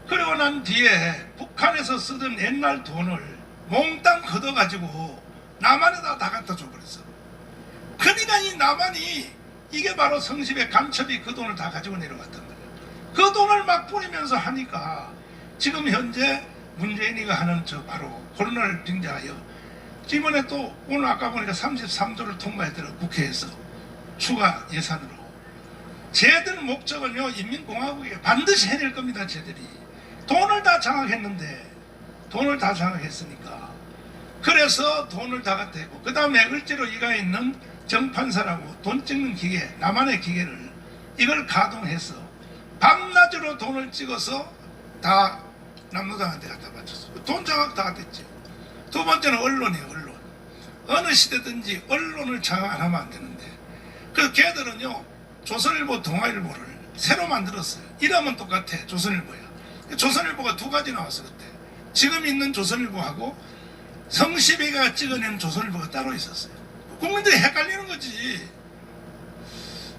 그러고 난 뒤에 북한에서 쓰던 옛날 돈을 몽땅 걷어가지고 남한에다 다 갖다 줘버렸어. 그러니까 이 남한이 이게 바로 성시백 간첩이 그 돈을 다 가지고 내려갔단 말이야. 그 돈을 막 뿌리면서 하니까 지금 현재 문재인이가 하는 저 바로 코로나를 빙자하여 이번에 또 오늘 아까 보니까 33조를 통과했더라고. 국회에서 추가 예산으로. 쟤들 목적은요 인민공화국에 반드시 해낼 겁니다. 쟤들이 돈을 다 장악했는데 돈을 다 장악했으니까 그래서 돈을 다 갖다 했고 그 다음에 을지로 이가 있는 정판사라고 돈 찍는 기계 남한의 기계를 이걸 가동해서 밤낮으로 돈을 찍어서 다 남노당한테 갖다 바쳤어. 돈 장악 다 됐지. 두 번째는 언론이에요. 언론. 어느 시대든지 언론을 장악 안 하면 안 되는데 그래서 걔들은요 조선일보 동아일보를 새로 만들었어요. 이름은 똑같아. 조선일보야. 조선일보가 두 가지 나왔어 그때. 지금 있는 조선일보하고 성시백이가 찍어낸 조선일보가 따로 있었어요. 국민들이 헷갈리는 거지.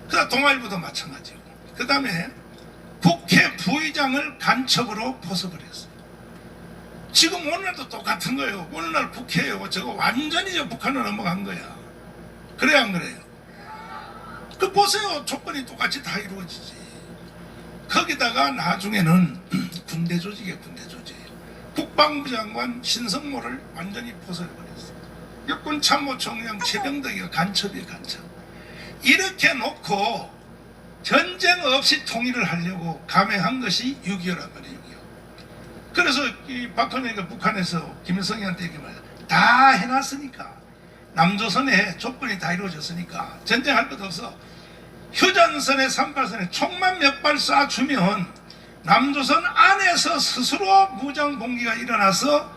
그다음 동아일보도 마찬가지고. 그 다음에 국회 부의장을 간첩으로 포섭을 했어요. 지금 오늘도 똑같은 거예요. 오늘날 국회요. 저거 완전히 저 북한으로 넘어간 거야. 그래 안 그래요? 그 보세요. 조건이 똑같이 다 이루어지지. 거기다가 나중에는 군대 조직이에요. 군대 조직. 국방부 장관 신성모를 완전히 포섭해버렸어요. 육군참모총장 최병덕이가 간첩이에요. 간첩. 이렇게 놓고 전쟁 없이 통일을 하려고 감행한 것이 6.25란 말이에요. 6.25. 그래서 이 박헌영이가 북한에서 김일성이한테 얘기 말이야. 다 해놨으니까 남조선에 조건이 다 이루어졌으니까 전쟁할 것 없어. 휴전선에 38선에 총만 몇 발 쏴주면 남조선 안에서 스스로 무장봉기가 일어나서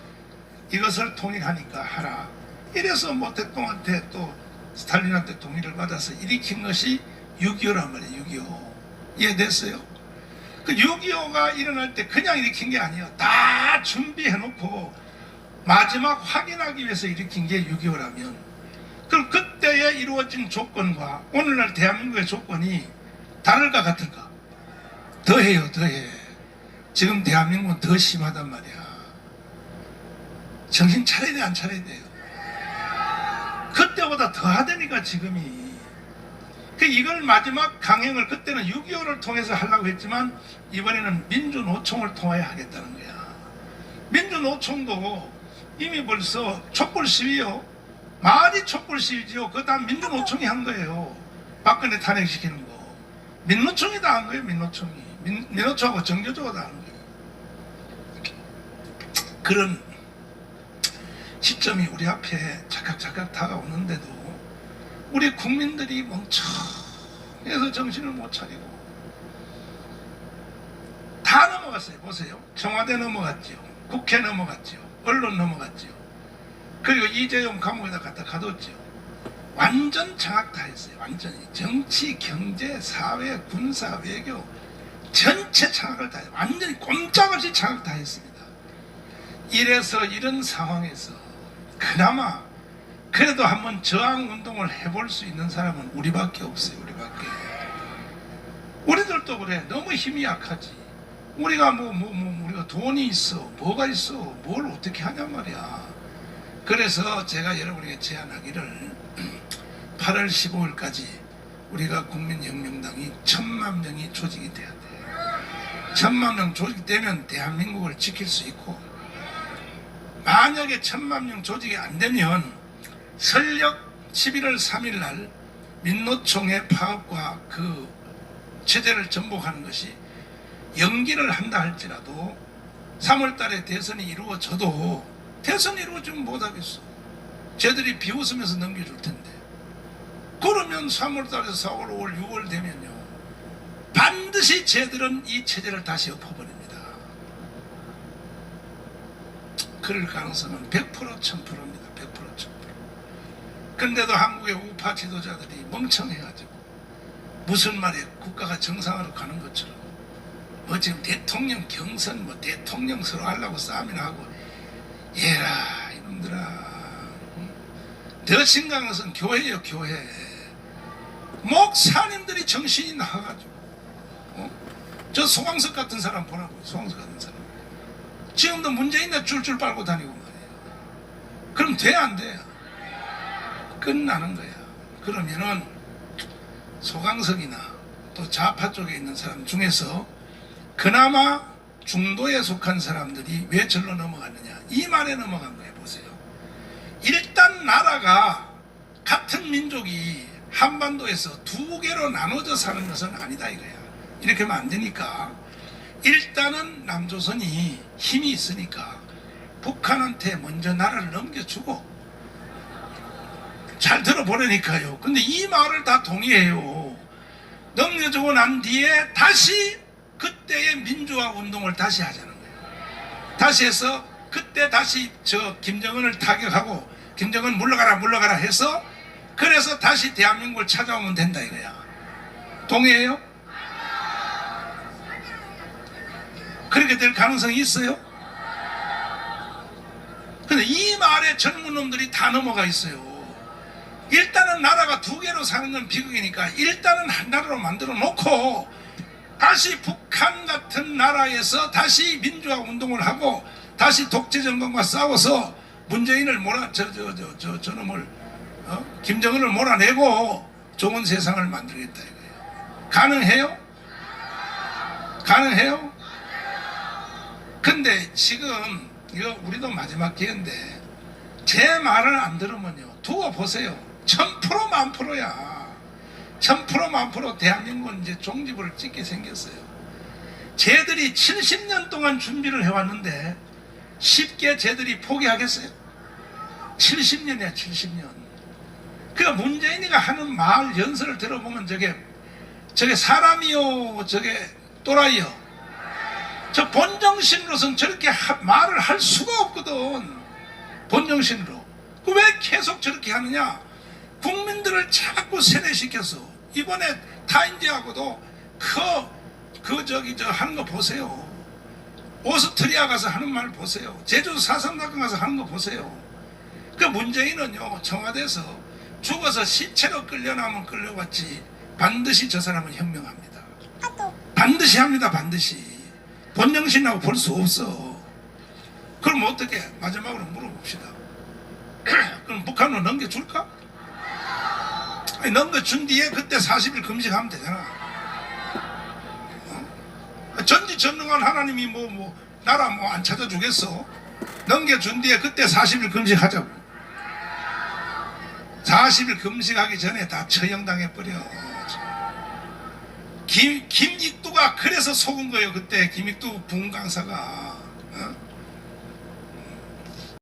이것을 통일하니까 하라. 이래서 뭐 대통령한테 또 스탈린한테 동의를 받아서 일으킨 것이 6.25란 말이에요. 6.25. 이해됐어요? 그 6.25가 일어날 때 그냥 일으킨 게 아니에요. 다 준비해놓고 마지막 확인하기 위해서 일으킨 게 6.25라면, 그럼 그때에 이루어진 조건과 오늘날 대한민국의 조건이 다를까 같을까? 더해요. 더해. 지금 대한민국은 더 심하단 말이야. 정신 차려야 돼, 안 차려야 돼요? 그때보다 더 하다니까 지금이. 이걸 마지막 강행을 그때는 6.25를 통해서 하려고 했지만 이번에는 민주노총을 통하여 하겠다는 거야. 민주노총도 이미 벌써 촛불 시위요. 말이 촛불 시위지요. 그 다음 민주노총이 한 거예요. 박근혜 탄핵시키는 거. 민노총이 다 한 거예요. 민노총이. 민노총하고 정교조가 다 한 거예요. 그런 시점이 우리 앞에 착각착각 다가오는데도 우리 국민들이 멍청해서 정신을 못 차리고 다 넘어갔어요. 보세요. 청와대 넘어갔죠. 국회 넘어갔죠. 언론 넘어갔죠. 그리고 이재용 감옥에다 갖다 가뒀죠. 완전 장악 다 했어요. 완전히 정치, 경제, 사회, 군사, 외교 전체 장악을 다 했어요. 완전히 꼼짝없이 장악 다 했습니다. 이래서 이런 상황에서 그나마 그래도 한번 저항운동을 해볼 수 있는 사람은 우리밖에 없어요. 우리밖에. 우리들도 그래. 너무 힘이 약하지. 우리가 우리가 돈이 있어, 뭐가 있어, 뭘 어떻게 하냔 말이야. 그래서 제가 여러분에게 제안하기를 8월 15일까지 우리가 국민혁명당이 1000만 명이 조직이 돼야 돼. 1000만 명 조직되면 대한민국을 지킬 수 있고, 만약에 1000만 명 조직이 안 되면 설령 11월 3일 날 민노총의 파업과 그 체제를 전복하는 것이 연기를 한다 할지라도 3월 달에 대선이 이루어져도 대선이 이루어지면 못하겠어. 쟤들이 비웃으면서 넘겨줄 텐데. 그러면 3월 달에서 4월, 5월, 6월 되면요. 반드시 쟤들은 이 체제를 다시 엎어버립니다. 그럴 가능성은 100% 1000%입니다. 100% 1000%. 근데도 한국의 우파 지도자들이 멍청해가지고 무슨 말에 국가가 정상으로 가는 것처럼 뭐 지금 대통령 경선 뭐 대통령 서로 하려고 싸움이나 하고, 얘라 이놈들아. 더 심각한 것은 교회예요. 교회. 목사님들이 정신이 나가가지고 저 송광석 같은 사람 보라고. 송광석 같은 사람 지금도 문재인네 줄줄 빨고 다니고 말이에요. 그럼 돼 안 돼? 끝나는 거야. 그러면은 소강석이나 또 좌파 쪽에 있는 사람 중에서 그나마 중도에 속한 사람들이 왜 절로 넘어갔느냐, 이 말에 넘어간 거예요. 보세요. 일단 나라가 같은 민족이 한반도에서 두 개로 나눠져 사는 것은 아니다 이거야. 이렇게 하면 안 되니까 일단은 남조선이 힘이 있으니까 북한한테 먼저 나라를 넘겨주고, 잘 들어보라니까요. 근데 이 말을 다 동의해요. 넘겨주고 난 뒤에 다시 그때의 민주화 운동을 다시 하자는 거예요. 다시 해서 그때 다시 저 김정은을 타격하고 김정은 물러가라 해서, 그래서 다시 대한민국을 찾아오면 된다 이거야. 동의해요? 그렇게 될 가능성이 있어요? 근데 이 말에 젊은 놈들이 다 넘어가 있어요. 일단은 나라가 두 개로 사는 건 비극이니까 일단은 한 나라로 만들어 놓고 다시 북한 같은 나라에서 다시 민주화 운동을 하고 다시 독재 정권과 싸워서 문재인을 저놈을 김정은을 몰아내고 좋은 세상을 만들겠다 이거예요. 가능해요? 가능해요? 근데 지금 이거 우리도 마지막 기회인데 제 말을 안 들으면요 두고 보세요. 1000% 만프로야. 1000% 만프로 대한민국은 이제 종지부를 찍게 생겼어요. 쟤들이 70년 동안 준비를 해왔는데 쉽게 쟤들이 포기하겠어요? 70년이야 70년. 그 문재인이가 하는 말 연설을 들어보면 저게 사람이요 저게 또라이요. 저 본정신으로서는 저렇게 말을 할 수가 없거든. 본정신으로. 왜 계속 저렇게 하느냐? 국민들을 자꾸 세뇌시켜서 이번에 타인지하고도 저 하는 거 보세요. 오스트리아 가서 하는 말 보세요. 제주 4.3 가서 하는 거 보세요. 그 문재인은요 청와대에서 죽어서 시체로 끌려나면 끌려왔지 반드시 저 사람은 현명합니다. 반드시 합니다. 반드시. 본정신하고 볼 수 없어. 그럼 어떻게 마지막으로 물어봅시다. 그럼 북한으로 넘겨줄까? 아니, 넘겨준 뒤에 그때 40일 금식하면 되잖아. 전지전능한 하나님이 나라 안 찾아주겠어? 넘겨준 뒤에 그때 40일 금식하자고. 40일 금식하기 전에 다 처형당해버려. 김익두가 그래서 속은 거예요. 그때 김익두 부흥강사가